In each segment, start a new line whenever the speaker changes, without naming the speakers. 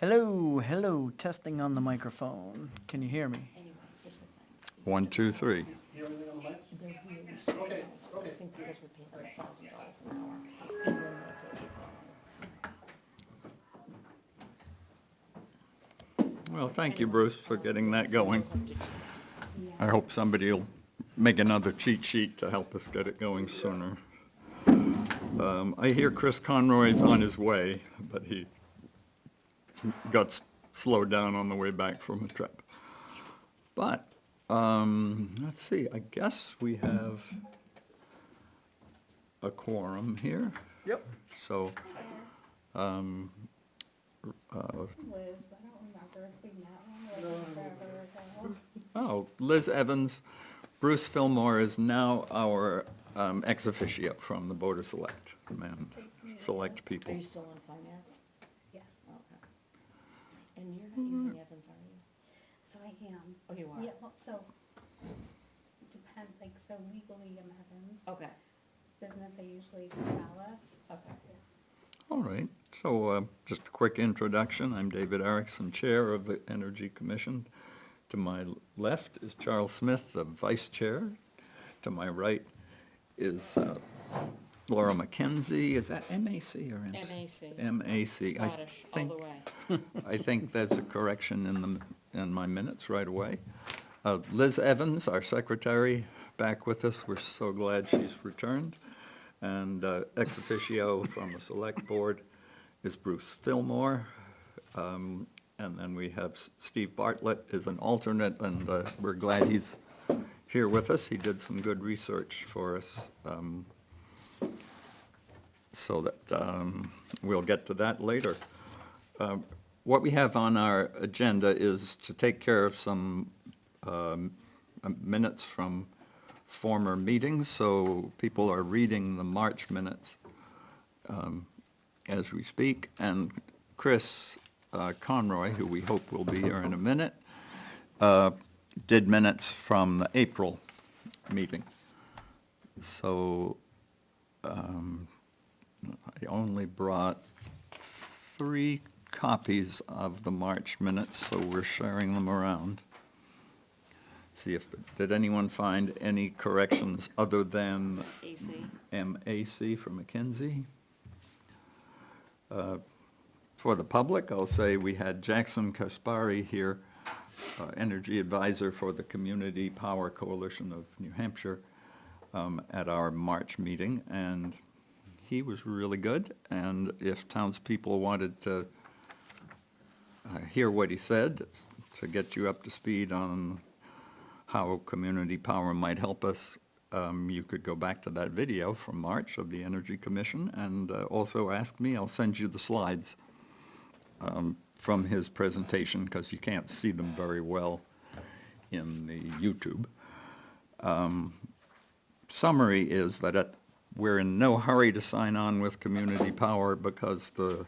Hello, hello, testing on the microphone. Can you hear me?
Anyway, it's a thing.
1, 2, 3.
Hear anything on the mic?
They're really
Okay,
surprised.
okay.
I think because we're paying like $1,000 an hour. And we're Medicaid.
Well, thank you, Bruce, for getting that going. I hope somebody will make another cheat sheet to help us get it going sooner. I hear Chris Conroy's on his way, but he got slowed down on the way back from a trip. But, let's see, I guess we have a quorum here.
Yep.
So,
Liz, I don't remember if we met one like forever ago.
oh, Liz Evans, Bruce Fillmore is now our ex officio from the Board of Select, select people.
Are you still in finance?
Yes,
Okay. And you're not using Evans, are you?
so I am.
Oh, you are?
Yeah, well, so, depend, like, so legally I'm Evans.
Okay,
Business I usually Salas.
okay.
All right, so just a quick introduction. I'm David Erickson, Chair of the Energy Commission. To my left is Charles Smith, the Vice Chair. To my right is Laura McKenzie. Is that MAC or MC?
MAC.
MAC.
Scottish, all the way.
I think that's a correction in my minutes right away. Liz Evans, our secretary, back with us. We're so glad she's returned. And ex officio from the Select Board is Bruce Fillmore. And then we have Steve Bartlett is an alternate, and we're glad he's here with us. He did some good research for us. So that we'll get to that later. What we have on our agenda is to take care of some minutes from former meetings, so people are reading the March minutes as we speak. And Chris Conroy, who we hope will be here in a minute, did minutes from the April meeting. So I only brought 3 copies of the March minutes, so we're sharing them around. See if, did anyone find any corrections other than
AC.
MAC for McKenzie? For the public, I'll say we had Jackson Kaspari here, Energy Advisor for the Community Power Coalition of New Hampshire, at our March meeting, and he was really good. And if townspeople wanted to hear what he said, to get you up to speed on how community power might help us, you could go back to that video from March of the Energy Commission and also ask me. I'll send you the slides from his presentation, because you can't see them very well in the YouTube. Summary is that we're in no hurry to sign on with community power because the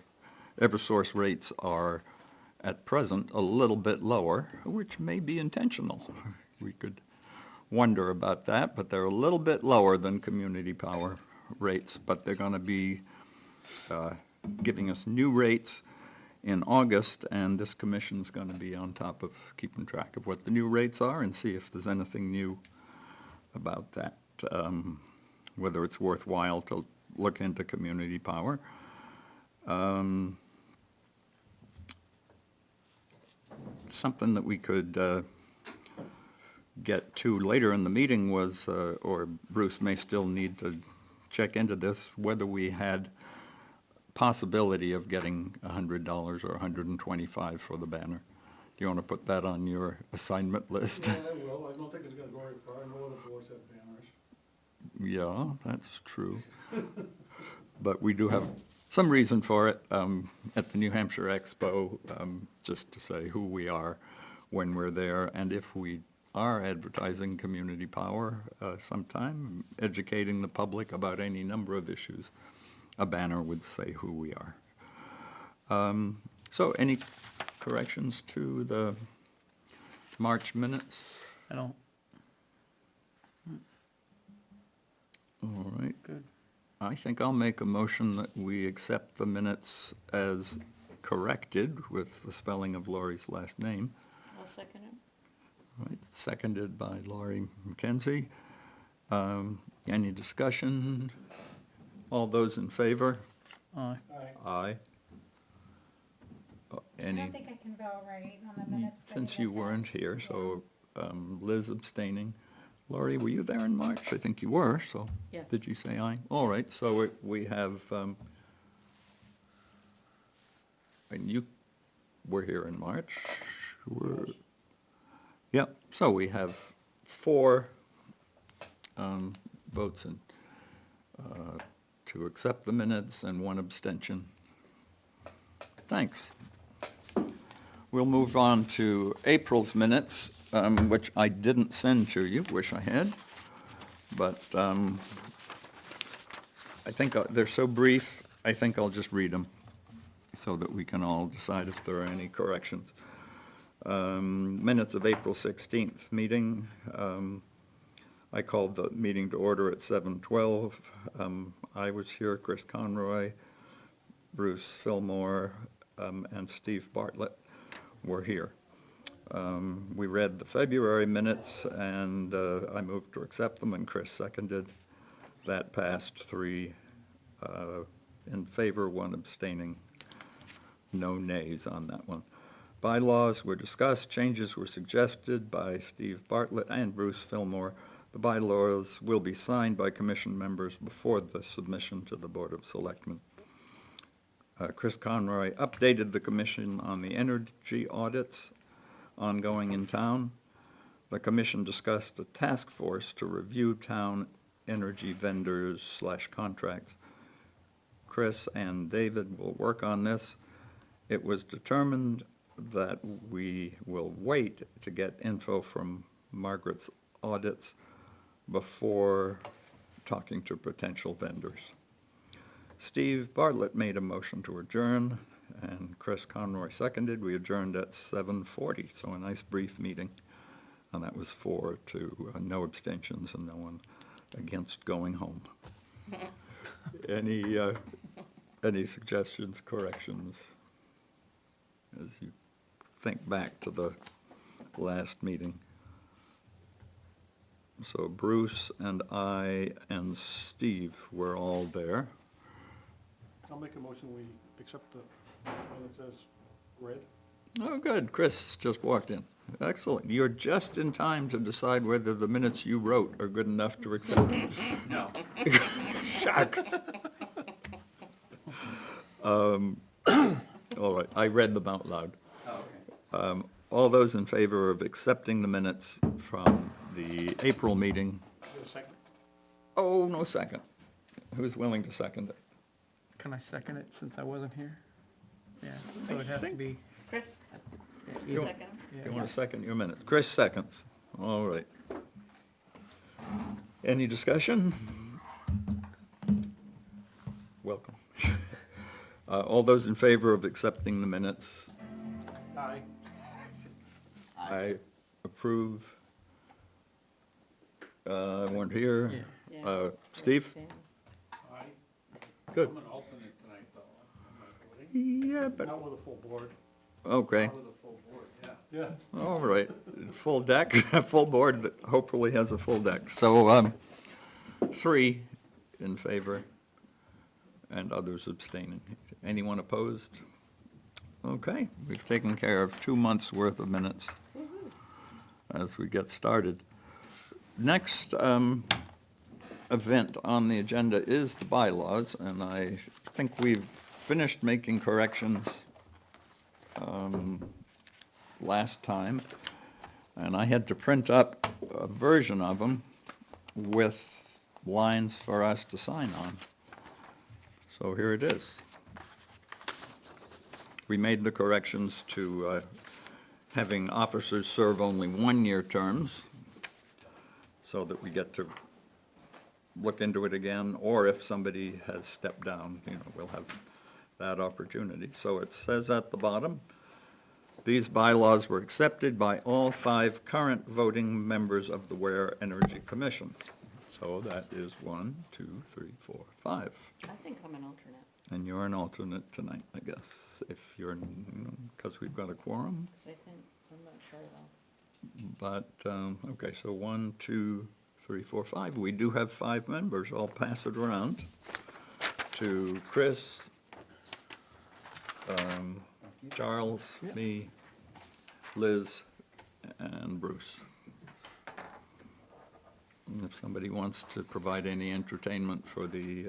Eversource rates are at present a little bit lower, which may be intentional. We could wonder about that, but they're a little bit lower than community power rates, but they're going to be giving us new rates in August, and this commission's going to be on top of keeping track of what the new rates are and see if there's anything new about that, whether it's worthwhile to look into community power. Something that we could get to later in the meeting was, or Bruce may still need to check into this, whether we had possibility of getting $100 or $125 for the banner. Do you want to put that on your assignment list?
Yeah, I will. I don't think it's gonna go very far. I know other boards have banners.
Yeah, that's true. But we do have some reason for it at the New Hampshire Expo, just to say who we are when we're there, and if we are advertising community power sometime, educating the public about any number of issues, a banner would say who we are. So any corrections to the March minutes?
I don't,
All right.
good.
I think I'll make a motion that we accept the minutes as corrected with the spelling of Laurie's last name.
I'll second it.
Right, seconded by Laurie McKenzie. Any discussion? All those in favor?
Aye.
Aye.
Aye.
I
Any,
don't think I can vote right on the minutes. 'cause I
since
didn't
you
attend.
weren't here, so Liz abstaining. Laurie, were you there in March? I think you were, so.
Yeah.
Did you say aye? All right, so we have, and you were here in March? Were-
Yes.
Yep, so we have 4 votes to accept the minutes and 1 abstention. Thanks. We'll move on to April's minutes, which I didn't send to you, wish I had. But I think they're so brief, I think I'll just read them so that we can all decide if there are any corrections. Minutes of April 16th meeting. I called the meeting to order at 7:12. I was here, Chris Conroy, Bruce Fillmore, and Steve Bartlett were here. We read the February minutes, and I moved to accept them, and Chris seconded. That passed 3 in favor, 1 abstaining, no nays on that one. Bylaws were discussed, changes were suggested by Steve Bartlett and Bruce Fillmore. The bylaws will be signed by commission members before the submission to the Board of Selectmen. Chris Conroy updated the commission on the energy audits ongoing in town. The commission discussed a task force to review town energy vendors/contracts. Chris and David will work on this. It was determined that we will wait to get info from Margaret's audits before talking to potential vendors. Steve Bartlett made a motion to adjourn, and Chris Conroy seconded. We adjourned at 7:40, so a nice brief meeting. And that was 4 to no abstentions and no one against going home. Any suggestions, corrections, as you think back to the last meeting? So Bruce and I and Steve were all there.
I'll make a motion, we accept the one that says red.
Oh, good, Chris just walked in. Excellent. You're just in time to decide whether the minutes you wrote are good enough to accept.
No.
Shucks. All right, I read them out loud. All those in favor of accepting the minutes from the April meeting?
Get a second?
Oh, no second. Who's willing to second it?
Can I second it since I wasn't here? Yeah, so it has to be.
Chris,
yeah,
second.
You want to second your minutes? Chris seconds. All right. Any discussion? Welcome. All those in favor of accepting the minutes?
Aye.
I approve. I weren't here.
Yeah.
Yeah.
Steve?
Aye.
Good.
I'm an alternate tonight, though. I'm not voting.
Yeah, but,
Not with a full board.
okay.
Not with a full board, yeah. Yeah.
All right. Full deck, full board that hopefully has a full deck. So, 3 in favor and others abstaining. Anyone opposed? Okay, we've taken care of 2 months' worth of minutes as we get started. Next event on the agenda is the bylaws, and I think we've finished making corrections last time, and I had to print up a version of them with lines for us to sign on. So here it is. We made the corrections to having officers serve only 1-year terms, so that we get to look into it again, or if somebody has stepped down, we'll have that opportunity. So it says at the bottom, these bylaws were accepted by all 5 current voting members of the Ware Energy Commission. So that is 1, 2, 3, 4, 5.
I think I'm an alternate,
And you're an alternate tonight, I guess, if you're, because we've got a quorum.
because I think, I'm not sure though.
But, okay, so 1, 2, 3, 4, 5. We do have 5 members. I'll pass it around to Chris, Charles, me, Liz, and Bruce. And if somebody wants to provide any entertainment for the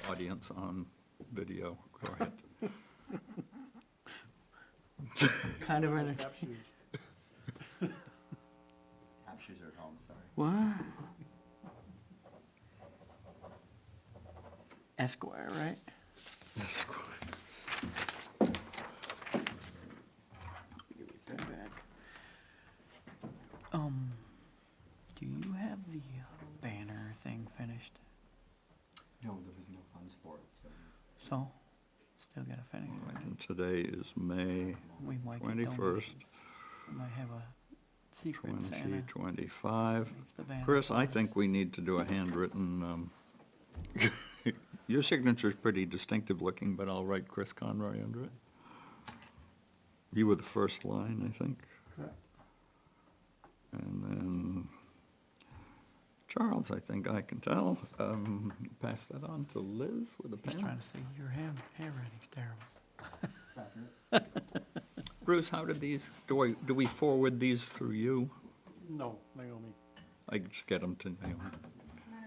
audience on video, go ahead.
Kind of an,
Tap shoes.
Tap shoes are at home, sorry.
what? Esquire, right? Give me that back. Do you have the banner thing finished?
No, there was no funds for it, so.
So, still gotta finish, right?
And today is May
We might get
21st,
donations. We might have a secret Santa.
2025.
makes the banner
Chris, I
for us.
think we need to do a handwritten, your signature's pretty distinctive looking, but I'll write Chris Conroy under it. You were the first line, I think.
Correct.
And then Charles, I think I can tell. Pass that on to Liz with a
He's
pen.
trying to say your handwriting's terrible.
Bruce, how did these, do we forward these through you?
No, Naomi.
I just get them to Naomi.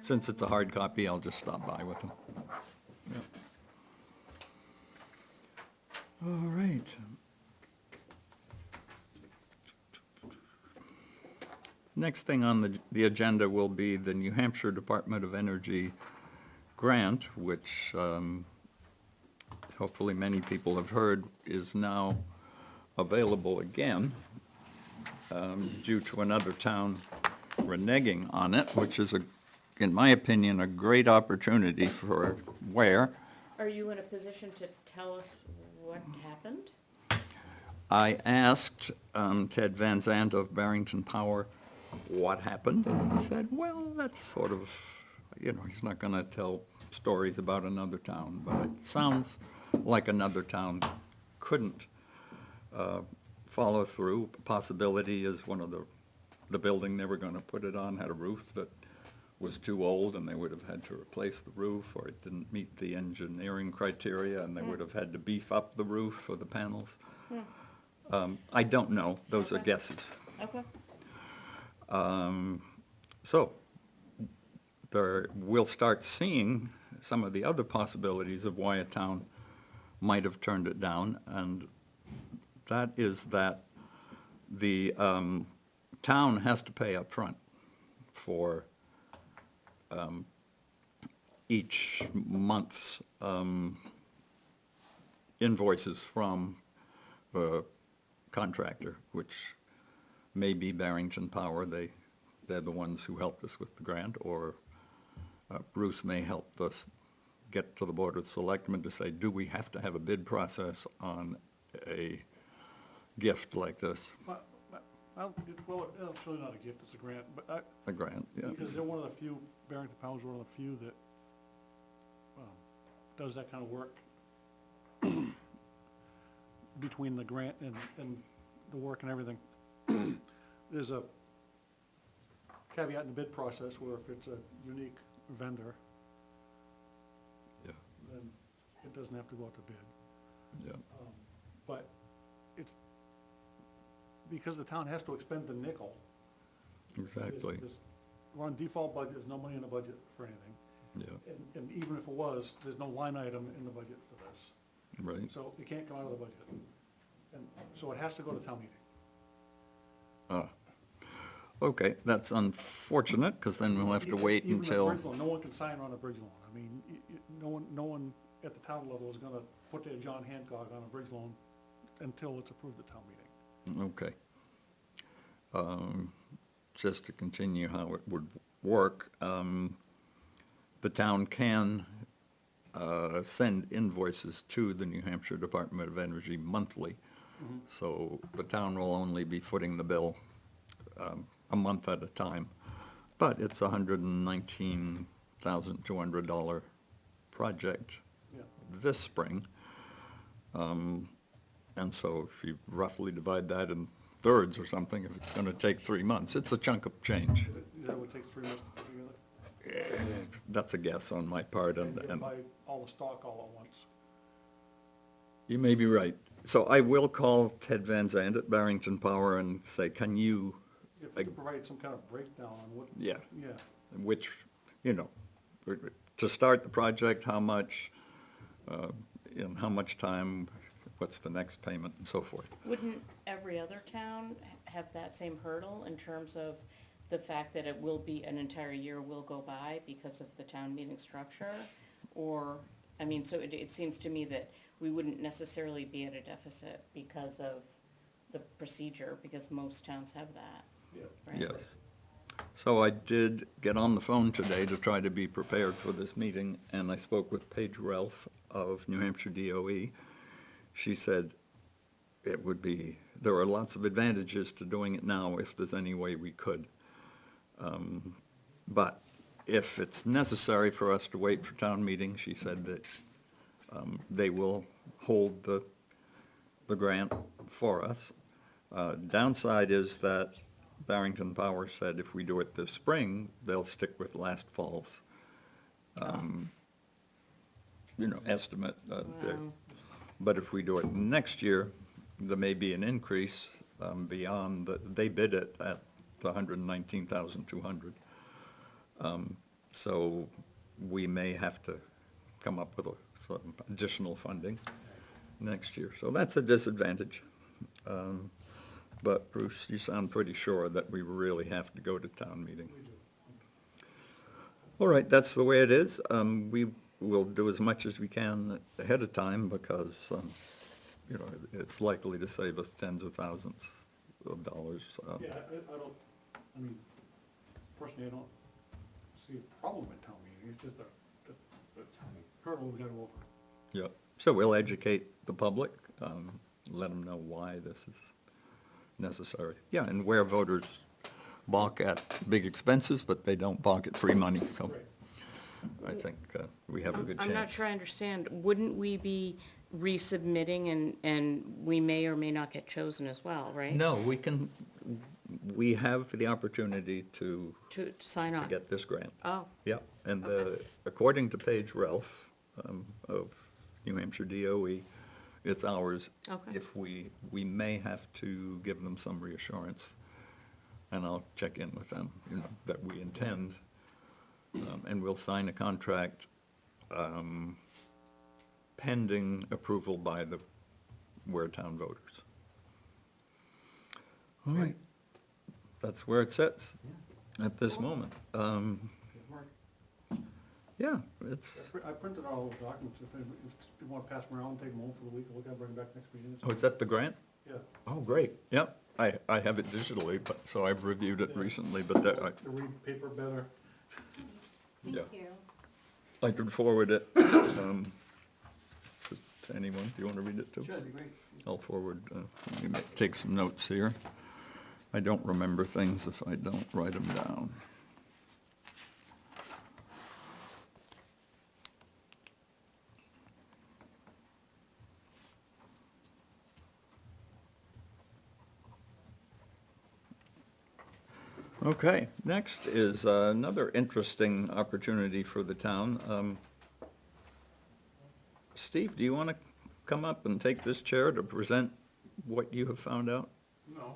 Since it's a hard copy, I'll just stop by with them. Yep. All right. Next thing on the agenda will be the New Hampshire Department of Energy grant, which hopefully many people have heard is now available again due to another town reneging on it, which is, in my opinion, a great opportunity for Ware.
Are you in a position to tell us what happened?
I asked Ted Van Zandt of Barrington Power what happened, and he said, well, that's sort of, he's not gonna tell stories about another town, but it sounds like another town couldn't follow through. Possibility is one of the building they were gonna put it on had a roof that was too old, and they would have had to replace the roof, or it didn't meet the engineering criteria, and they would have had to beef up the roof for the panels. I don't know, those are
Okay.
guesses.
Okay.
So, we'll start seeing some of the other possibilities of why a town might have turned it down, and that is that the town has to pay up front for each month's invoices from the contractor, which may be Barrington Power. They're the ones who helped us with the grant, or Bruce may help us get to the Board of Selectmen to say, do we have to have a bid process on a gift like this?
Well, it's really not a gift, it's a grant, but
A grant, yeah.
because they're one of the few, Barrington Power's one of the few that does that kind of work between the grant and the work and everything. There's a caveat in the bid process where if it's a unique vendor,
Yeah,
then it doesn't have to go out to bid.
yeah,
But it's, because the town has to expend the nickel.
exactly,
We're on default budget, there's no money in the budget for anything.
yeah,
And even if it was, there's no line item in the budget for this.
right.
So it can't come out of the budget. And so it has to go to town meeting.
Okay, that's unfortunate, because then we'll have to wait
Even a
until,
bridge loan, no one can sign on a bridge loan. I mean, no one at the town level is gonna put their John Hancock on a bridge loan until it's approved at town meeting.
okay. Just to continue how it would work, the town can send invoices to the New Hampshire Department of Energy monthly. So the town will only be footing the bill a month at a time. But it's a $119,200 project
Yeah.
this spring. And so if you roughly divide that in thirds or something, if it's gonna take 3 months, it's a chunk of change.
Is that what it takes 3 months to put together?
That's a guess on my part,
And
and
buy all the stock all at once?
you may be right. So I will call Ted Van Zandt at Barrington Power and say, can you,
If we could provide some kind of breakdown on what.
Yeah.
Yeah,
which, you know, to start the project, how much, in how much time, what's the next payment, and so forth.
Wouldn't every other town have that same hurdle in terms of the fact that it will be, an entire year will go by because of the town meeting structure? Or, I mean, so it seems to me that we wouldn't necessarily be at a deficit because of the procedure, because most towns have that,
yeah.
right?
Yes. So I did get on the phone today to try to be prepared for this meeting, and I spoke with Paige Ralph of New Hampshire DOE. She said it would be, there are lots of advantages to doing it now if there's any way we could. But if it's necessary for us to wait for town meeting, she said that they will hold the grant for us. Downside is that Barrington Power said if we do it this spring, they'll stick with last fall's, estimate.
Wow.
But if we do it next year, there may be an increase beyond, they bid it at the $119,200. So we may have to come up with some additional funding next year. So that's a disadvantage. But Bruce, you sound pretty sure that we really have to go to town meeting. All right, that's the way it is. We will do as much as we can ahead of time because, it's likely to save us tens of thousands of dollars.
Yeah, I mean, personally, I don't see a problem with town meeting, it's just a hurdle we gotta go over.
Yeah, so we'll educate the public, let them know why this is necessary. Yeah, and where voters balk at big expenses, but they don't balk at free money, so
Right.
I think we have a good chance.
I'm not sure I understand. Wouldn't we be resubmitting and we may or may not get chosen as well, right?
No, we have the opportunity to
To sign on?
get this grant.
Oh,
Yeah, and according to Paige Ralph of New Hampshire DOE, it's ours.
Okay.
If we may have to give them some reassurance, and I'll check in with them, that we intend, and we'll sign a contract pending approval by the Ware Town voters. All right, that's where it sits at this moment. Yeah, it's,
I printed out all the documents, if you wanna pass them around, take them home for the week, look at, 'em, bring them back next meeting.
oh, is that the grant?
Yeah,
Oh, great, yep, I have it digitally, but, so I've reviewed it recently, but that,
to read paper better.
Yeah.
Thank you.
I could forward it, to anyone, do you wanna read it too?
Sure, that'd be great.
I'll forward, let me take some notes here. I don't remember things if I don't write them down. Okay, next is another interesting opportunity for the town. Steve, do you want to come up and take this chair to present what you have found out?
No,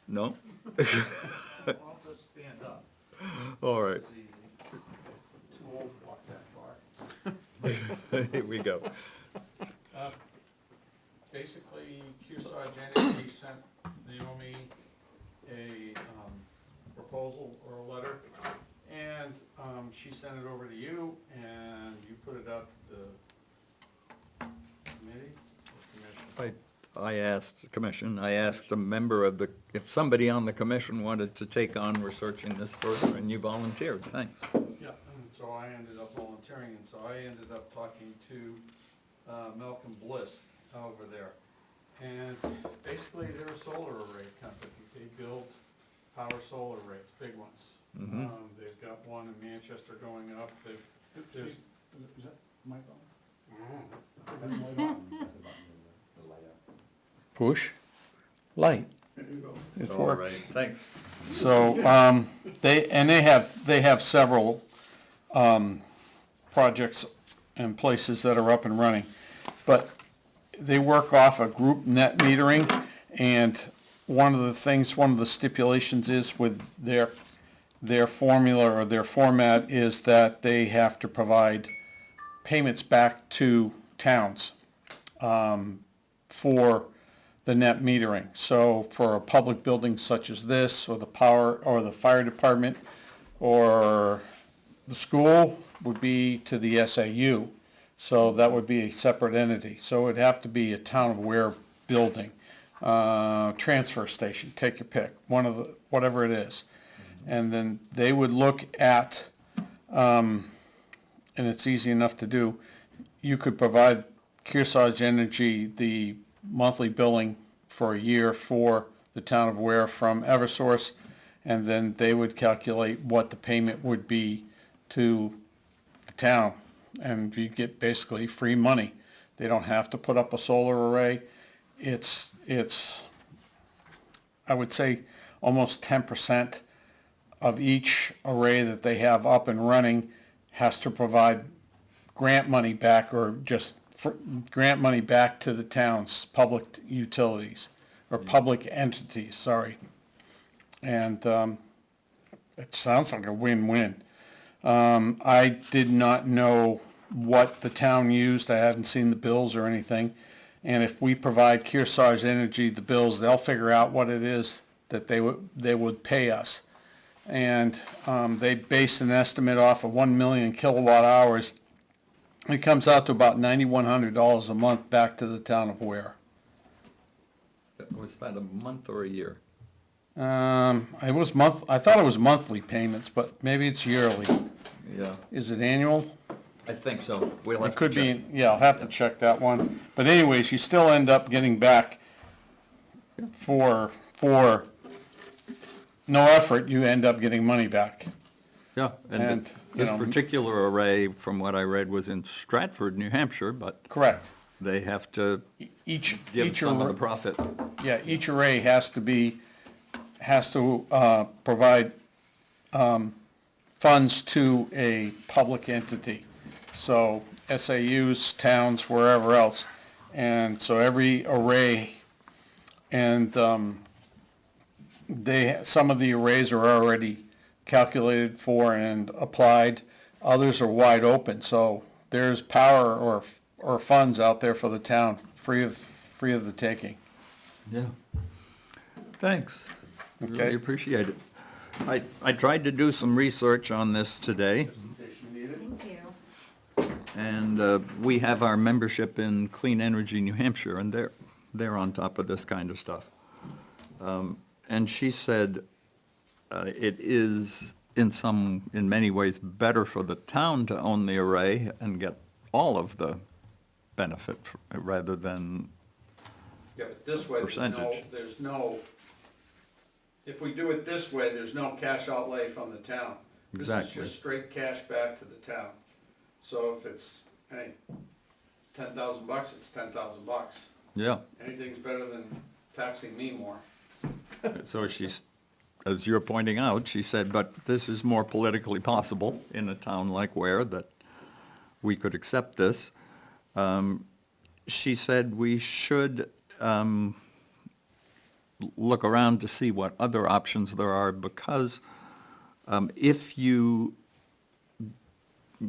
No?
I'll just stand up.
All right,
It's easy. Too old to walk that far.
here we go.
Basically, Kearsarge Energy sent Naomi a proposal or a letter, and she sent it over to you, and you put it out to the committee or commission?
I asked the commission, I asked a member of the, if somebody on the commission wanted to take on researching this further, and you volunteered, thanks.
Yeah, and so I ended up volunteering, and so I ended up talking to Malcolm Bliss over there. And basically, they're a solar array company. They build power solar arrays, big ones.
Mhm.
They've got one in Manchester going up, there's,
Is that my phone?
That's the button, the light up.
push, light, it
All right,
works.
thanks.
So, they have several, projects and places that are up and running. But they work off a group net metering, and one of the stipulations is with their formula or their format is that they have to provide payments back to towns, for the net metering. So for a public building such as this, or the power, or the fire department, or the school, would be to the SAU. So that would be a separate entity. So it'd have to be a town of Ware building, transfer station, take your pick, one of the, whatever it is. And then they would look at, and it's easy enough to do, you could provide Kearsarge Energy the monthly billing for a year for the town of Ware from Eversource, and then they would calculate what the payment would be to the town, and you get basically free money. They don't have to put up a solar array. It's I would say almost 10% of each array that they have up and running has to provide grant money back, or just grant money back to the town's public utilities, or public entities, sorry. And it sounds like a win-win. I did not know what the town used. I hadn't seen the bills or anything. And if we provide Kearsarge Energy the bills, they'll figure out what it is that they would pay us. And they based an estimate off of 1 million kilowatt hours. It comes out to about $9,100 a month back to the town of Ware.
Was that a month or a year?
I thought it was monthly payments, but maybe it's yearly.
Yeah,
Is it annual?
I think so. We'll have
It
to
could
check.
be, yeah, I'll have to check that one. But anyways, you still end up getting back for no effort, you end up getting money back.
Yeah, and
And, you
this
know-
particular array, from what I read, was in Stratford, New Hampshire, but
Correct.
they have to
Each,
give
each
some of the
array,
profit.
yeah, each array has to provide funds to a public entity. So SAUs, towns, wherever else. And so every array, and some of the arrays are already calculated for and applied. Others are wide open, so there's power or funds out there for the town, free of the taking.
Yeah. Thanks.
Okay.
Really appreciate it. I tried to do some research on this today,
Thank you.
and we have our membership in Clean Energy New Hampshire, and they're on top of this kind of stuff. And she said it is in many ways better for the town to own the array and get all of the benefit rather than,
Yeah, but this way,
Percentage.
if we do it this way, there's no cash outlay from the town. This is
Exactly.
just straight cash back to the town. So if it's, hey, $10,000, it's $10,000.
yeah.
Anything's better than taxing me more.
So she's, as you're pointing out, she said, but this is more politically possible in a town like Ware, that we could accept this. She said we should look around to see what other options there are, because if you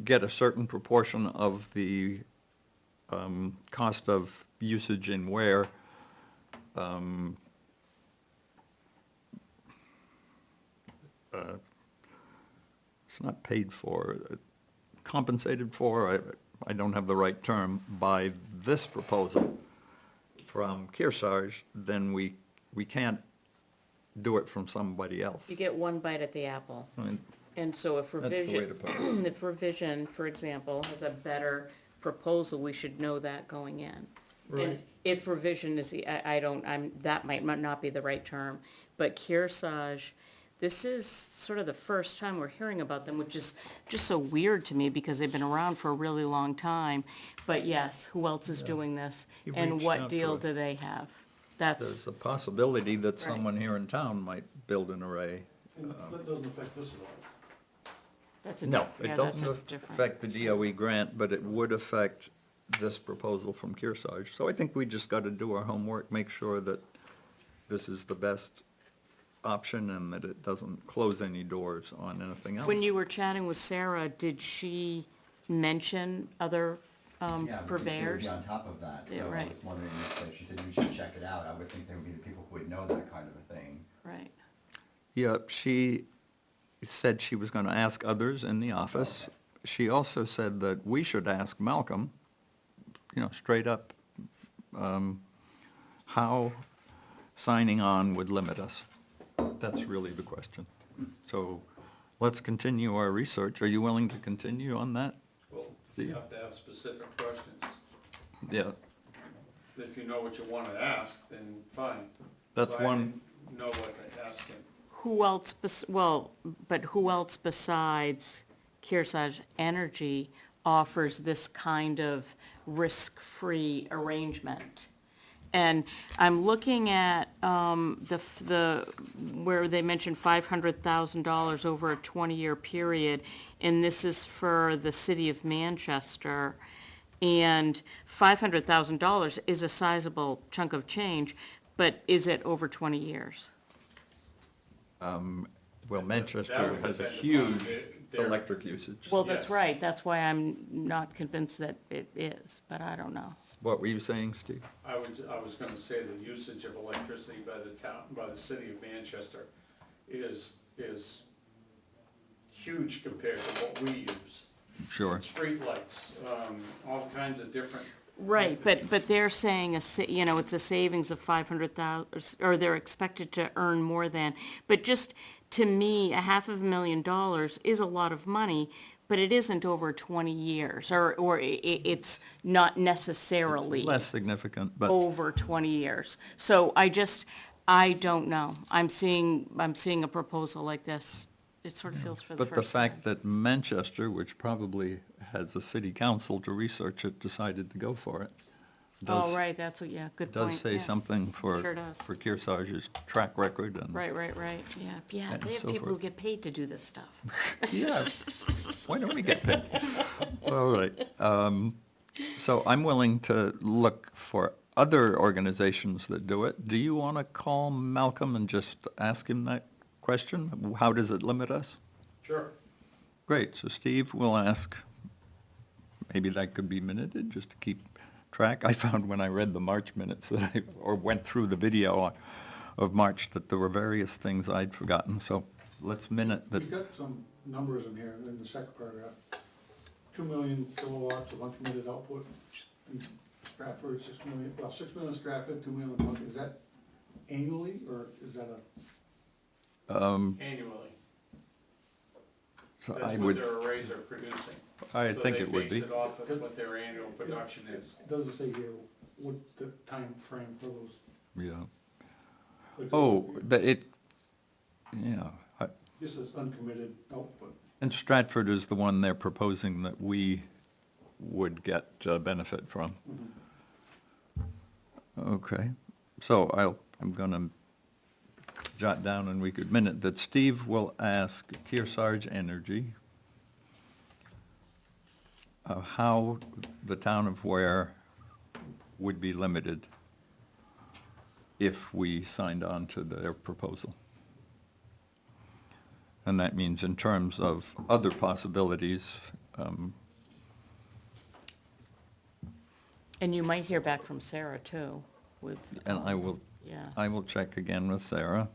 get a certain proportion of the cost of usage in Ware, it's not paid for, compensated for, I don't have the right term, by this proposal from Kearsarge, then we can't do it from somebody else.
You get one bite at the apple.
I mean,
And so if
That's the way
revision,
to put it.
if revision, for example, has a better proposal, we should know that going in. And
Right.
if revision is, that might not be the right term, but Kearsarge, this is sort of the first time we're hearing about them, which is just so weird to me because they've been around for a really long time. But yes, who else is doing this?
He
And
reached
what
out
deal
to us.
do they have?
There's
That's,
a possibility that
Right.
someone here in town might build an array.
And that doesn't affect this at all.
that's a,
No,
yeah,
it
that's
doesn't
a different.
affect the DOE grant, but it would affect this proposal from Kearsarge. So I think we just got to do our homework, make sure that this is the best option and that it doesn't close any doors on anything else.
When you were chatting with Sarah, did she mention other
Yeah, we think they would
purveyors?
be on top of that,
Yeah,
so I
right.
was wondering if, she said you should check it out, I would think they would be the people who would know that kind of a thing.
Right.
Yeah, she said she was going to ask others in the office.
Okay.
She also said that we should ask Malcolm, straight up, how signing on would limit us. That's really the question. So let's continue our research. Are you willing to continue on that?
Well,
Do you-
you have to have specific questions.
Yeah,
If you know what you wanna ask, then fine.
that's
But I
one,
didn't know what to ask him.
Who else, but who else besides Kearsarge Energy offers this kind of risk-free arrangement? And I'm looking at, where they mentioned $500,000 over a 20-year period, and this is for the city of Manchester. And $500,000 is a sizable chunk of change, but is it over 20 years?
well,
That
Manchester
would
has a
depend upon
huge
their-
electric usage.
Well, that's
Yes.
right, that's why I'm not convinced that it is, but I don't know.
What were you saying, Steve?
I was gonna say the usage of electricity by the city of Manchester is huge compared to what we use.
Sure.
Streetlights, all kinds of different.
Right, but they're saying it's a savings of 500,000, or they're expected to earn more than, but just, to me, $500,000 is a lot of money, but it isn't over 20 years, or it's not necessarily
Less significant, but
over 20 years. So I don't know. I'm seeing a proposal like this, it sort of feels for the
But the
first time.
fact that Manchester, which probably has a city council to research it, decided to go for it,
Oh,
does,
right, good point.
does say
yeah.
something for,
Sure does.
for Kearsarge's track record and.
Right, yeah,
And
they have
so
people who
forth.
get paid to do this stuff.
Yeah, why don't we get paid? All right, so I'm willing to look for other organizations that do it. Do you want to call Malcolm and just ask him that question? How does it limit us?
Sure.
Great, so Steve will ask, maybe that could be minuted, just to keep track. I found when I read the March minutes or went through the video of March, that there were various things I'd forgotten, so let's minute that.
You've got some numbers in here in the second paragraph. 2 million kilowatts of uncommitted output in Stratford, 6 million Stratford, 2 million, Plymouth. Is that annually, or is that
Annually.
So I
That's what
would,
their arrays are producing.
I think it would be.
So they base it off of what their annual production is.
it doesn't say here what the time frame for those?
Yeah.
It's-
Oh, but it, yeah,
This is uncommitted output.
and Stratford is the one they're proposing that we would get benefit from. Okay, so I'm gonna jot down, and we could minute, that Steve will ask Kearsarge Energy how the town of Ware would be limited if we signed on to their proposal. And that means in terms of other possibilities,
And you might hear back from Sarah too, with.
and I will
Yeah.
I will check again with Sarah.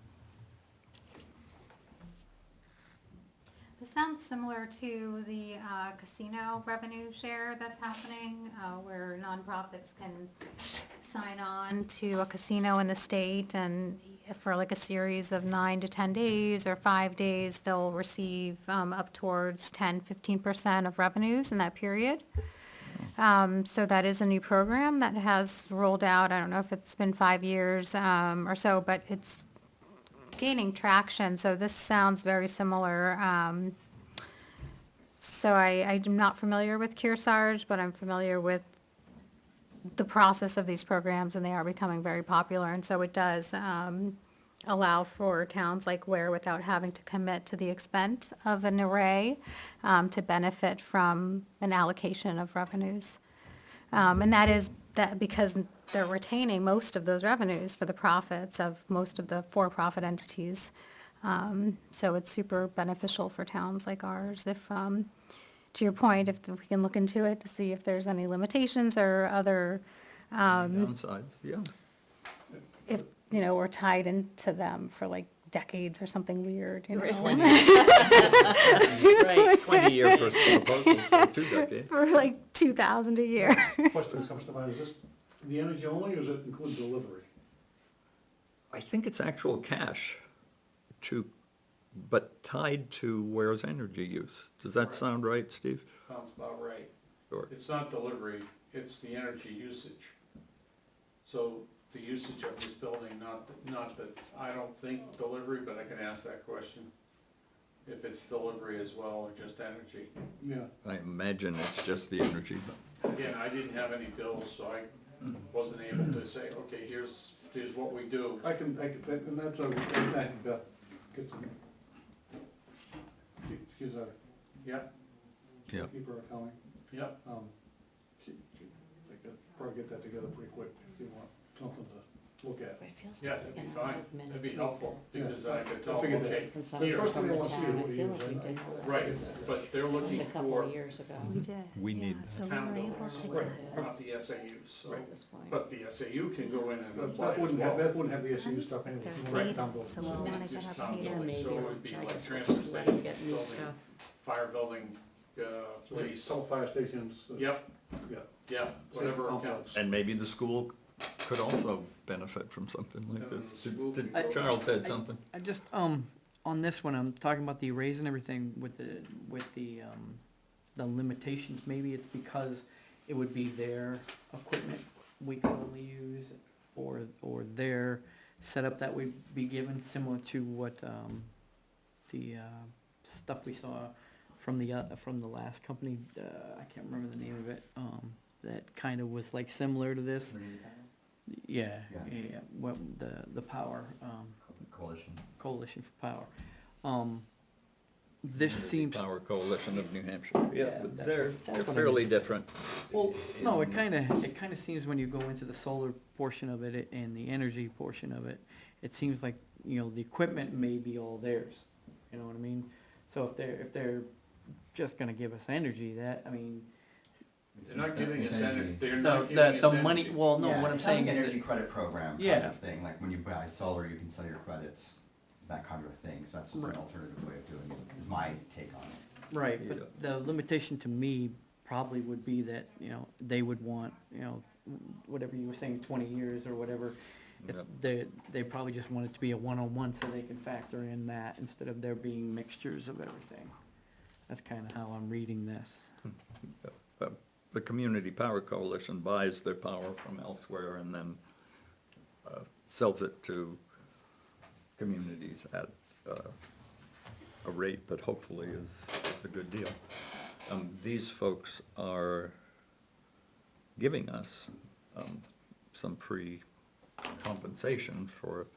This sounds similar to the casino revenue share that's happening, where nonprofits can sign on to a casino in the state, and for like a series of 9 to 10 days or 5 days, they'll receive up towards 10-15% of revenues in that period. So that is a new program that has rolled out. I don't know if it's been 5 years or so, but it's gaining traction, so this sounds very similar. So I'm not familiar with Kearsarge, but I'm familiar with the process of these programs, and they are becoming very popular, and so it does allow for towns like Ware, without having to commit to the expense of an array, to benefit from an allocation of revenues. And that is that because they're retaining most of those revenues for the profits of most of the for-profit entities. So it's super beneficial for towns like ours. If, to your point, if we can look into it to see if there's any limitations or other,
Downsides, yeah.
if, you know, we're tied into them for like decades or something weird, you know?
Right.
20-year proposal for 2 decades.
For like 2,000 a year.
Question that comes to mind, is this the energy only, or does it include delivery?
I think it's actual cash but tied to Ware's energy use. Does that sound right, Steve?
Sounds about right.
Or-
It's not delivery, it's the energy usage. So the usage of this building, not that, I don't think delivery, but I can ask that question. If it's delivery as well, or just energy.
Yeah,
I imagine it's just the energy, but
Again, I didn't have any bills, so I wasn't able to say, okay, here's what we do.
and that's a, I think Beth gets some. She's a
Yep,
yeah.
keeper accounting.
yep.
I could probably get that together pretty quick if you want something to look at.
Yeah, that'd be fine, that'd be helpful, because I could
I
tell them,
figured that.
okay,
That's
here,
first thing I want to see is what
I
you
feel
use.
like we did all that.
right, but they're
A
looking
couple
for
of years ago.
We did.
We
yeah,
need
so we
town
were able
buildings,
to
right,
get-
not the SAUs, so.
At this point.
But the SAU can go in and
But
apply
Beth
as
wouldn't
well.
have, Beth wouldn't have the SU stuff
They're
anyway. She
Right.
wants town buildings.
So we'll wanna
It's
get
just
up
town
to
Yeah,
building,
maybe
so it
we'll
would be
try
like
to
transfer
switch, let them
station,
get new
building,
stuff.
fire building, police,
All fire stations.
yep,
Yeah.
yeah, whatever
Same
counts.
And maybe the school could also benefit from something like
And then the
this.
school
Did
can go-
Charles said something?
I just, on this one, I'm talking about the arrays and everything with the limitations, maybe it's because it would be their equipment we could only use, or their setup that would be given, similar to what, the, stuff we saw from the last company, I can't remember the name of it, that kind of was like similar to this. Yeah,
Yeah.
yeah, what, the power,
Coalition.
Coalition for Power. This
Community
seems,
Power Coalition of New Hampshire. Yeah,
Yeah,
but
that's
they're
what- that's what I
fairly
mean.
different.
well, no, it kinda seems when you go into the solar portion of it and the energy portion of it, it seems like, you know, the equipment may be all theirs, you know what I mean? So if they're just gonna give us energy, that, I mean,
They're not giving us
It's
energy,
energy.
they're
the,
not giving
the
us
money,
energy.
well, no,
Yeah,
what I'm
it's like
saying
an
is
energy
that,
credit program kind
Yeah.
of thing, like when you buy solar, you can sell your credits, that kind of a thing, so that's just an
Right.
alternative way of doing it, is my take on it.
right,
Yeah.
but the limitation to me probably would be that, you know, they would want, you know, whatever you were saying, 20 years or whatever. If
Yep.
they probably just want it to be a one-on-one so they can factor in that instead of there being mixtures of everything. That's kind of how I'm reading this.
The Community Power Coalition buys their power from elsewhere and then sells it to communities at a rate that hopefully is a good deal. These folks are giving us some free compensation for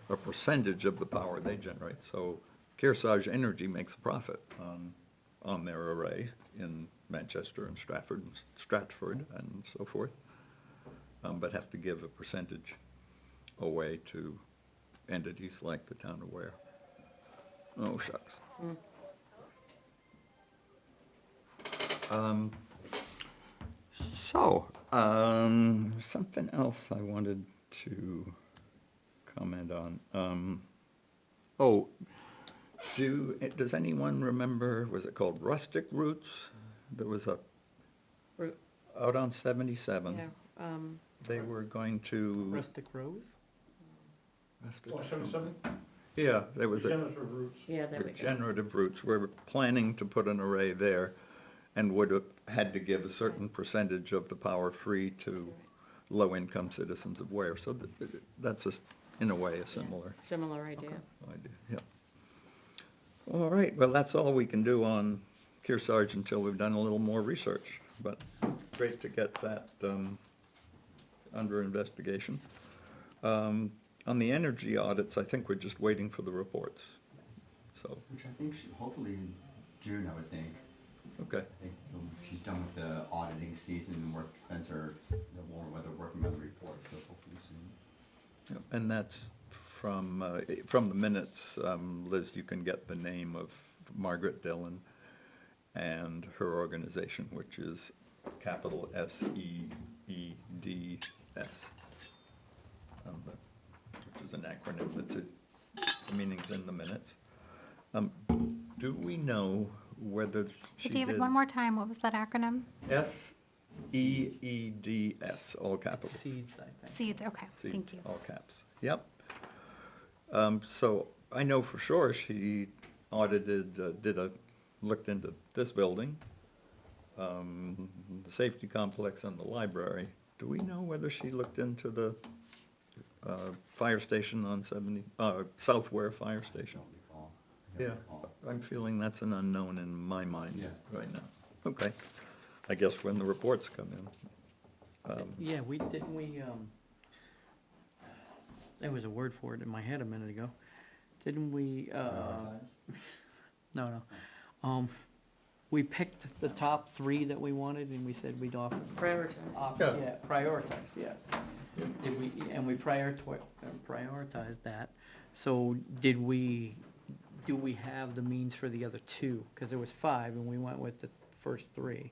a percentage of the power they generate. So Kearsarge Energy makes a profit on their array in Manchester and Stratford and so forth, but have to give a percentage away to entities like the town of Ware. Oh, shucks. Something else I wanted to comment on. Does anyone remember, was it called Rustic Roots? There was out on 77.
Yeah,
They were going to.
Rustic Rose?
Rustic
Oh, 77?
Yeah, there was a
Regenerative roots.
yeah, there we go.
regenerative roots. We're planning to put an array there and would have had to give a certain percentage of the power free to low-income citizens of Ware. So that's a in a way, a similar
Similar idea.
idea, yeah. All right, well, that's all we can do on Kearsarge until we've done a little more research, but great to get that, under investigation. On the energy audits, I think we're just waiting for the reports, so,
Which I think should, hopefully in June, I would think.
okay.
I think she's done with the auditing season and work, Spencer, the warmer weather, working on the report, so hopefully soon.
Yep, and that's from the minutes, Liz, you can get the name of Margaret Dillon and her organization, which is capital SEEDS, which is an acronym that's, the meaning's in the minutes. Do we know whether she did?
David, one more time, what was that acronym?
SEEDS, all capitals.
Seeds, I think.
Seeds, okay, thank
Seeds,
you.
all caps, yep. So I know for sure she audited, looked into this building, the safety complex and the library. Do we know whether she looked into the, fire station on South Ware Fire Station?
Don't recall. I
Yeah,
don't recall.
I'm feeling that's an unknown in my mind
Yeah.
right now. Okay, I guess when the reports come in.
Yeah, there was a word for it in my head a minute ago. Didn't we,
Prioritize?
no, we picked the top 3 that we wanted and we said we'd offer.
Prioritize.
Yeah.
Yeah, prioritize, yes. Did we, and we prioritized that. So do we have the means for the other 2? Because there was 5 and we went with the first 3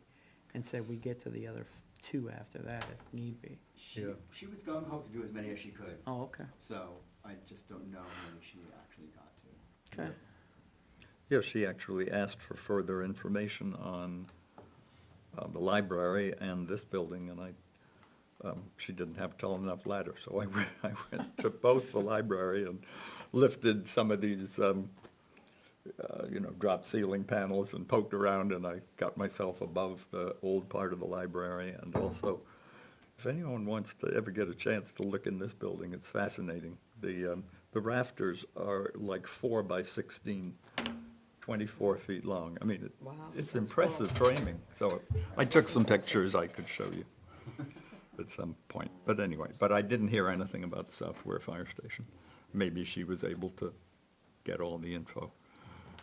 and said we'd get to the other 2 after that if need be.
Yeah.
She was gung ho to do as many as she could,
Oh, okay,
so I just don't know how many she actually got to.
okay.
Yeah, she actually asked for further information on the library and this building, and she didn't have a tall enough ladder, so I went to both the library and lifted some of these, drop ceiling panels and poked around, and I got myself above the old part of the library. And also, if anyone wants to ever get a chance to look in this building, it's fascinating. The rafters are like 4 by 16, 24 feet long. I mean,
Wow,
it's
that's
impressive
cool.
framing. So I took some pictures I could show you at some point. But anyway, but I didn't hear anything about the South Ware Fire Station. Maybe she was able to get all the info.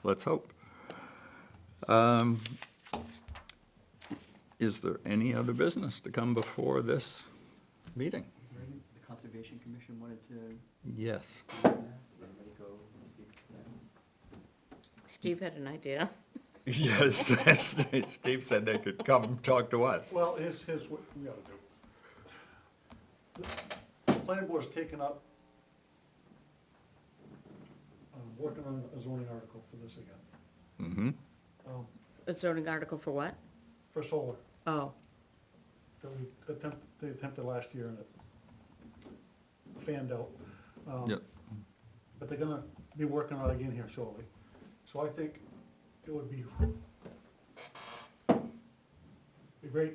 Let's hope. Is there any other business to come before this meeting?
Is there any, the Conservation Commission wanted to,
Yes.
anybody go speak to them?
Steve had an idea.
Yes, Steve said they could come talk to us.
Well, here's what we gotta do. The planning board's taken up, working on a zoning article for this again,
Mm-hmm.
A zoning article for what?
for solar,
Oh,
that they attempted last year and it fanned out.
Yep.
But they're gonna be working on it again here shortly. So I think it would be great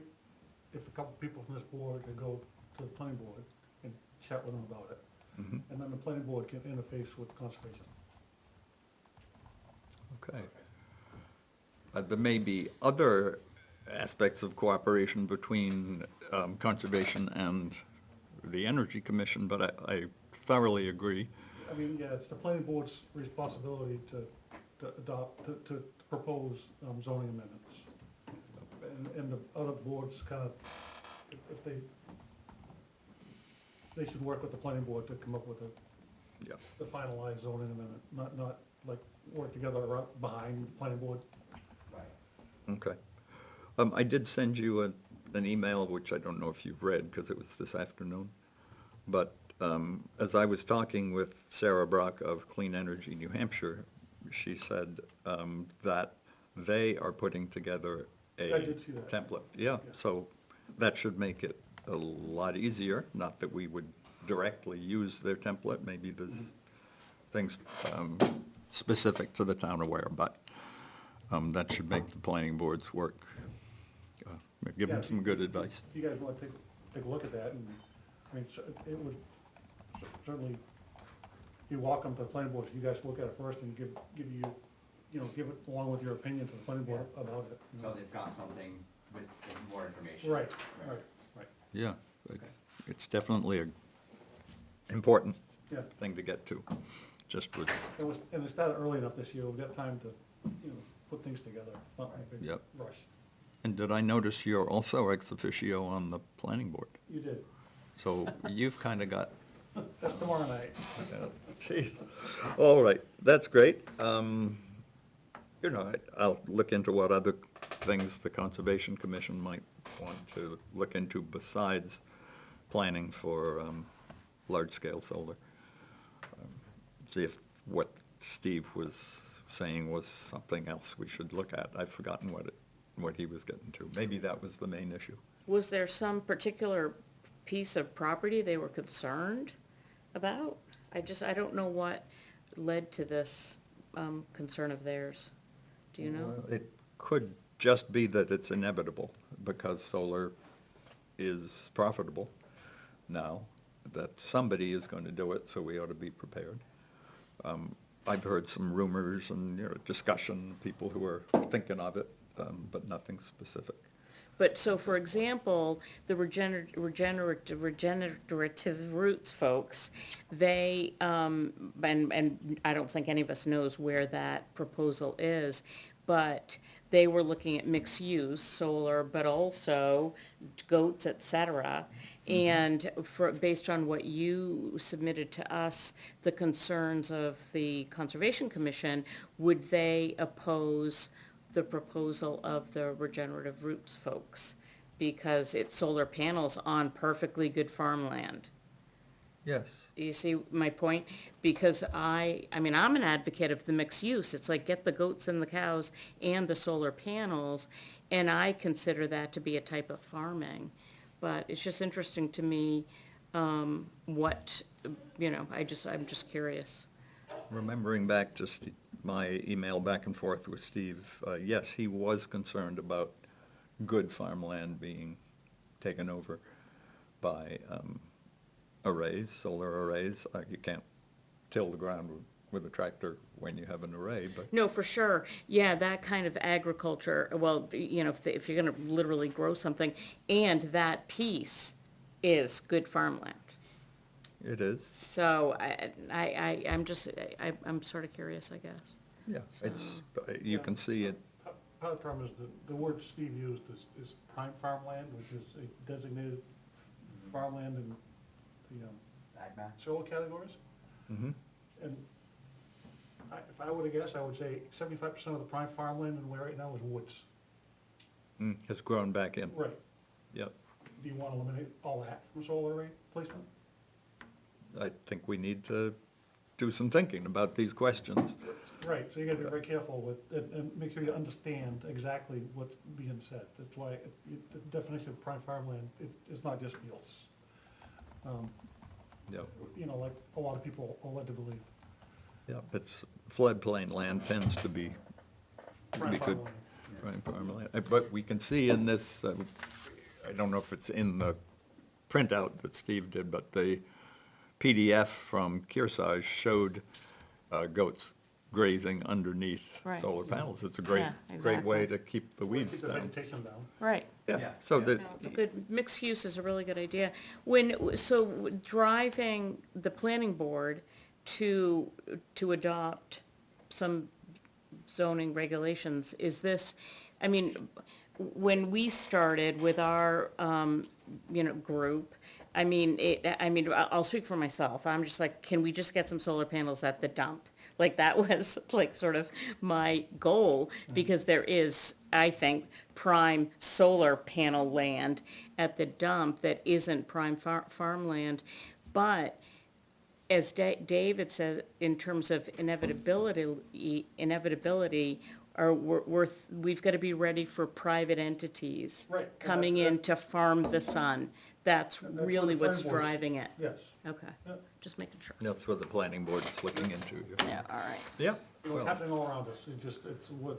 if a couple people from this board could go to the planning board and chat with them about it.
Mhm.
And then the planning board can interface with conservation.
Okay. There may be other aspects of cooperation between Conservation and the Energy Commission, but I thoroughly agree.
I mean, yeah, it's the planning board's responsibility to adopt, to propose zoning amendments. And the other boards kind of, if they should work with the planning board to come up with
Yeah.
the finalized zoning amendment, not like work together behind the planning board.
Right.
Okay. I did send you an email, which I don't know if you've read, because it was this afternoon. But as I was talking with Sarah Brock of Clean Energy New Hampshire, she said that they are putting together a
I did see that.
template. Yeah, so that should make it a lot easier, not that we would directly use their template, maybe there's things specific to the town of Ware, but that should make the planning board's work, give them
Yeah.
some good advice.
If you guys want to take a look at that, and, I mean, it would certainly you're welcome to the planning board, you guys look at it first and give you, give it along with your opinion to the planning board about it. you
So
know.
they've got something with more information.
Right, right,
Yeah,
Okay.
it's definitely a important
yeah.
thing to get to. Just was,
And it started early enough this year, we've got time to, put things together, not in a big
Yep.
rush.
and did I notice you're also ex officio on the planning board?
You did.
So you've kind of got,
That's tomorrow night.
jeez, all right, that's great. I'll look into what other things the Conservation Commission might want to look into besides planning for large-scale solar. See if what Steve was saying was something else we should look at. I've forgotten what he was getting to. Maybe that was the main issue.
Was there some particular piece of property they were concerned about? I don't know what led to this concern of theirs. Do you know?
Well, it could just be that it's inevitable, because solar is profitable now, that somebody is going to do it, so we ought to be prepared. I've heard some rumors and, discussion, people who are thinking of it, but nothing specific.
But, so for example, the regenerative roots folks, they, and I don't think any of us knows where that proposal is, but they were looking at mixed use, solar, but also goats, et cetera. And based on what you submitted to us, the concerns of the Conservation Commission, would they oppose the proposal of the regenerative roots folks? Because it's solar panels on perfectly good farmland.
Yes.
You see my point? Because I'm an advocate of the mixed use. It's like get the goats and the cows and the solar panels, and I consider that to be a type of farming. But it's just interesting to me, I'm just curious.
Remembering back just my email back and forth with Steve, yes, he was concerned about good farmland being taken over by arrays, solar arrays. You can't till the ground with a tractor when you have an array, but
No, for sure. Yeah, that kind of agriculture, well, if you're gonna literally grow something, and that piece is good farmland.
it is.
So I'm sort of curious, I guess.
Yeah, it's, you can see it,
Part of the problem is the word Steve used is prime farmland, which is a designated farmland in the
Ag map?
solar categories.
mhm.
And if I were to guess, I would say 75% of the prime farmland in where right now is woods.
Has grown back in,
Right.
yep.
Do you want to eliminate all that from solar array placement?
I think we need to do some thinking about these questions.
Right, so you gotta be very careful with, and make sure you understand exactly what's being said. That's why the definition of prime farmland, it's not just fields.
Yep,
Like a lot of people are led to believe.
yep, it's floodplain land tends to be
Prime
good.
farmland.
Prime farmland. But we can see in this, I don't know if it's in the printout that Steve did, but the PDF from Kearsarge showed goats grazing underneath
Right.
solar panels. It's a great,
Yeah,
great way
exactly.
to keep the weeds
Keep the
down.
vegetation down.
Right.
Yeah,
Yeah.
so
Yeah.
that,
No, it's a good, mixed use is a really good idea. So driving the planning board to adopt some zoning regulations, is this, when we started with our, group, I'll speak for myself. I'm just like, can we just get some solar panels at the dump? Like, that was like sort of my goal, because there is, I think, prime solar panel land at the dump that isn't prime farmland. But as David said, in terms of inevitability, we've got to be ready for private entities
Right.
coming in to farm the sun. That's
And that's what
really
the
what's
planning board is.
driving it.
Yes.
Okay,
Yeah.
just making sure.
that's what the planning board is looking into.
Yeah, all right.
Yeah,
It's
well,
happening all around us.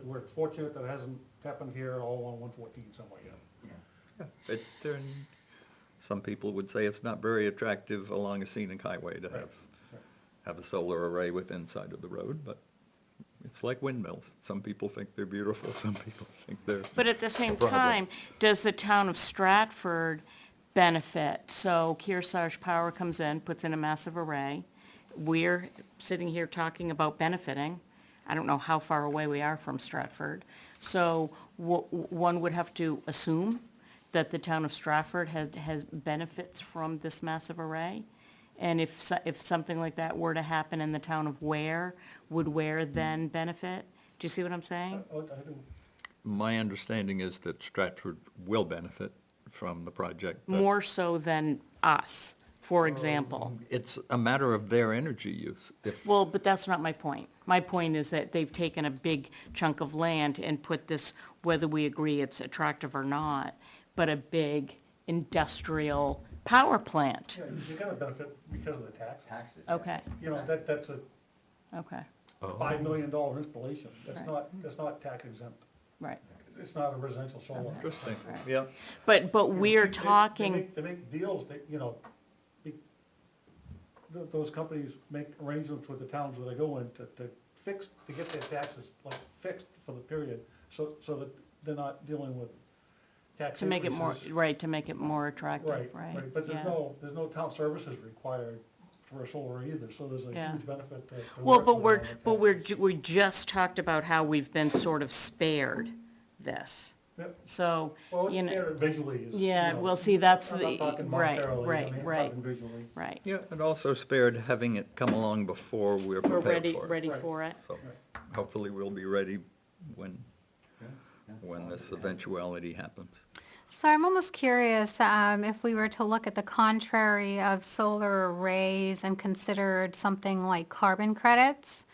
We're fortunate that it hasn't happened here all on 114 somewhere yet.
Yeah.
some people would say it's not very attractive along a scenic highway to
Right,
have a solar array within sight of the road, but it's like windmills. Some people think they're beautiful, some people think they're,
But at the same
Problem.
time, does the town of Stratford benefit? So Kearsarge Power comes in, puts in a massive array. We're sitting here talking about benefiting. I don't know how far away we are from Stratford. So one would have to assume that the town of Stratford has benefits from this massive array? And if something like that were to happen in the town of Ware, would Ware then benefit? Do you see what I'm saying?
I do.
my understanding is that Stratford will benefit from the project. but
More so than us, for example.
It's a matter of their energy use. If,
Well, but that's not my point. My point is that they've taken a big chunk of land and put this, whether we agree it's attractive or not, but a big industrial power plant.
Yeah, you're gonna benefit because of the tax.
Taxes. yeah.
Okay,
You know, that's a
okay,
$5 million installation. That's
Right.
that's not tax exempt.
right.
It's not a residential solar.
interesting,
Right.
yeah.
But we're
They
talking,
make deals that, you know, those companies make arrangements with the towns where they go in to fix, to get their taxes like fixed for the period, so that they're not dealing with tax
to make it more,
increases.
right, to make it more attractive,
Right,
right?
right, but
yeah.
there's no town services required for a solar either, so there's a
Yeah.
huge benefit to.
Well,
working with them on the taxes.
we just talked about how we've been sort of spared this.
Yep.
So,
Well,
you
it's
know,
there visually is.
yeah,
you know,
well, see, that's
I'm
the,
not talking
right,
monetarily, I
right,
mean, I'm
right,
talking visually.
right.
Yeah, and also spared having it come along before we're
We're
prepared for it.
ready
Right.
for it.
So hopefully we'll be ready when,
Yeah, that's
when
all,
this
yeah.
eventuality happens.
So I'm almost curious, if we were to look at the contrary of solar arrays and considered something like carbon credits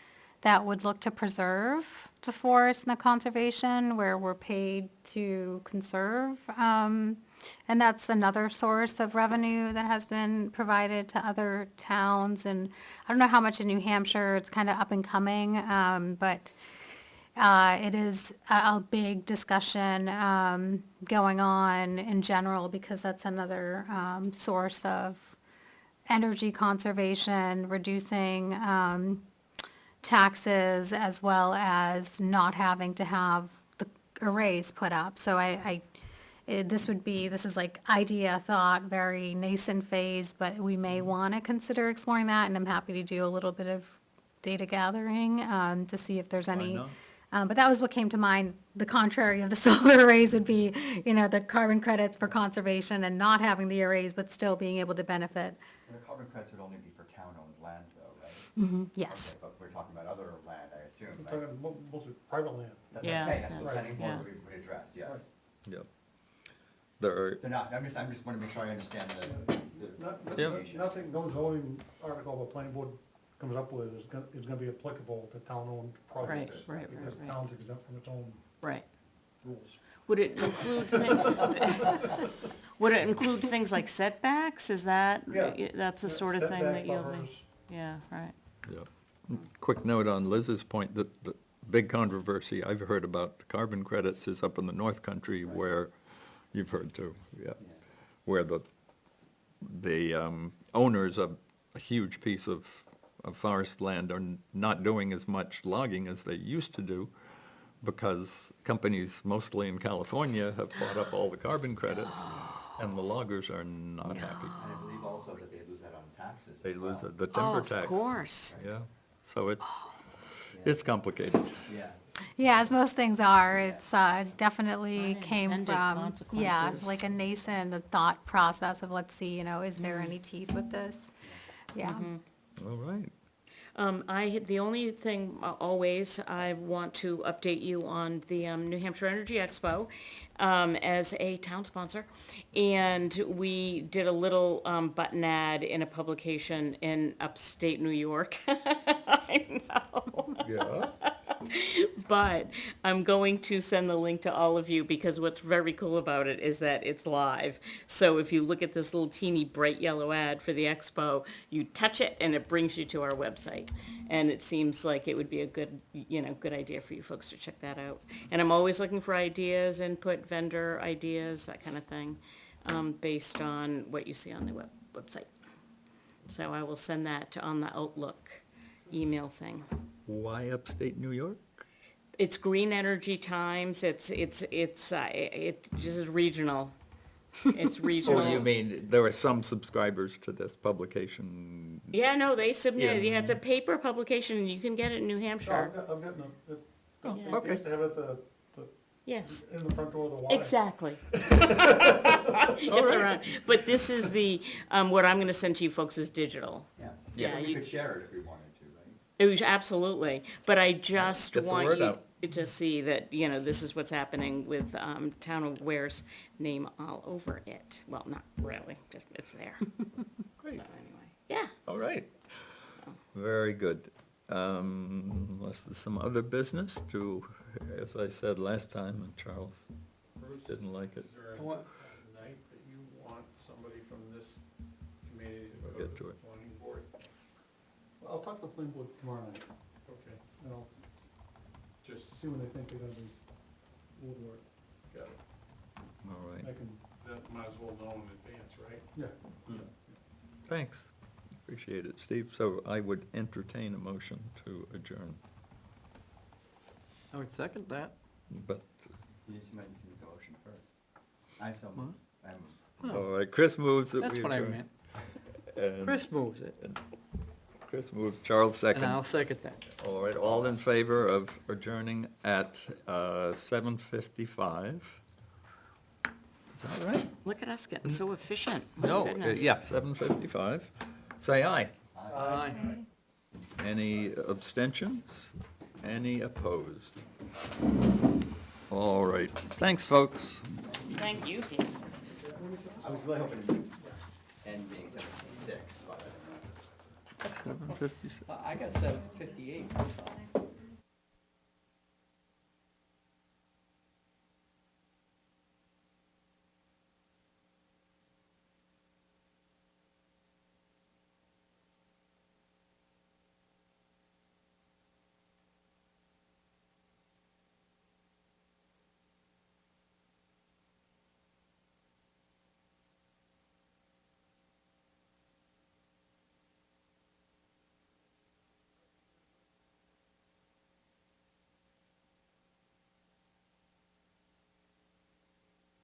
that would look to preserve the forest and the conservation where we're paid to conserve. And that's another source of revenue that has been provided to other towns. And I don't know how much in New Hampshire, it's kind of up and coming, but it is a big discussion going on in general because that's another source of energy conservation, reducing taxes, as well as not having to have the arrays put up. So this is like idea, thought, very nascent phase, but we may want to consider exploring that, and I'm happy to do a little bit of data gathering to see if there's any.
not?
But that was what came to mind. The contrary of the solar arrays would be, the carbon credits for conservation and not having the arrays, but still being able to benefit.
The carbon credits would only be for town-owned land though, right?
Yes.
Okay, but we're talking about other land, I assume,
I'm
right?
talking mostly private land.
That's what
Yeah,
I'm saying, that's what the
that's-
planning
yeah.
board would address, yes.
Right.
Yep. There are,
They're not, I just wanna make sure I understand the
Yeah.
implication.
Nothing, no zoning article the planning board comes up with is gonna be applicable to town-owned projects.
right,
Because
right,
the
right.
town's exempt from its own
Right.
rules.
Would it include, would it include things like setbacks? Is that,
Yeah.
that's the sort of thing
Setback
that you'll be,
buffers.
yeah, right.
yeah. Quick note on Liz's point, that the big controversy I've heard about the carbon credits is up in the North Country where, you've heard too, yeah,
Yeah.
where the owners of a huge piece of forest land are not doing as much logging as they used to do because companies, mostly in California, have bought up all the carbon credits and the loggers are not happy.
And I believe also that they lose that on taxes
They
as
lose
well.
the
Oh,
timber
of
tax.
course.
Yeah, so it's complicated.
Yeah.
Yeah, as most things are, it's definitely came
Unintended
from, yeah,
consequences.
like a nascent thought process of, let's see, is there any teeth with this? Yeah.
All right.
The only thing, always, I want to update you on the New Hampshire Energy Expo as a town sponsor. And we did a little button ad in a publication in upstate New York. I know.
Yeah.
But I'm going to send the link to all of you because what's very cool about it is that it's live. So if you look at this little teeny bright yellow ad for the expo, you touch it and it brings you to our website. And it seems like it would be a good, good idea for you folks to check that out. And I'm always looking for ideas, input, vendor ideas, that kind of thing, based on what you see on the website. So I will send that on the Outlook email thing.
Why upstate New York?
It's Green Energy Times, it just is regional. It's regional.
Oh, you mean, there are some subscribers to this publication?
Yeah, no, they submit,
Yeah.
yeah, it's a paper publication, and you can get it in New Hampshire.
I've got no,
Oh,
Yeah.
okay.
used to have it
Yes,
in the front door of the water.
exactly. It's around, but this is the, what I'm gonna send to you folks is digital.
Yeah.
Yeah,
We
you-
could share it if we wanted to, right?
It was absolutely, but I just
Get the
want
word
you
out.
to see that, this is what's happening with, Town of Ware's name all over it. Well, not really, just, it's there. So
Great,
anyway, yeah,
all right,
so.
very good. Unless there's some other business to, as I said last time, and Charles
Bruce,
didn't like it.
is there a
What?
night that you want somebody from this committee to
We'll
go
get
to
to
the
it.
planning board?
I'll talk to the planning board tomorrow night,
Okay,
and I'll
just,
see when they think they're gonna be, will work.
got it.
All right,
I can,
That might as well know in advance, right?
yeah.
thanks, appreciate it, Steve. So I would entertain a motion to adjourn,
I would second that.
but,
You just might need to motion first. I so
What?
moved.
Oh,
all right, Chris moves that we
that's
adjourn.
what I meant.
And
Chris moves it,
Chris moves, Charles second.
and I'll second that.
All right, all in favor of adjourning at 7:55? Is that right?
Look at us getting so efficient. My
No,
goodness.
yeah, 7:55. Say aye.
Aye.
Any abstentions? Any opposed? All right, thanks, folks.
Thank you, Dan.
I was really hoping to end being 76, but.
7:56.
I got 7:58.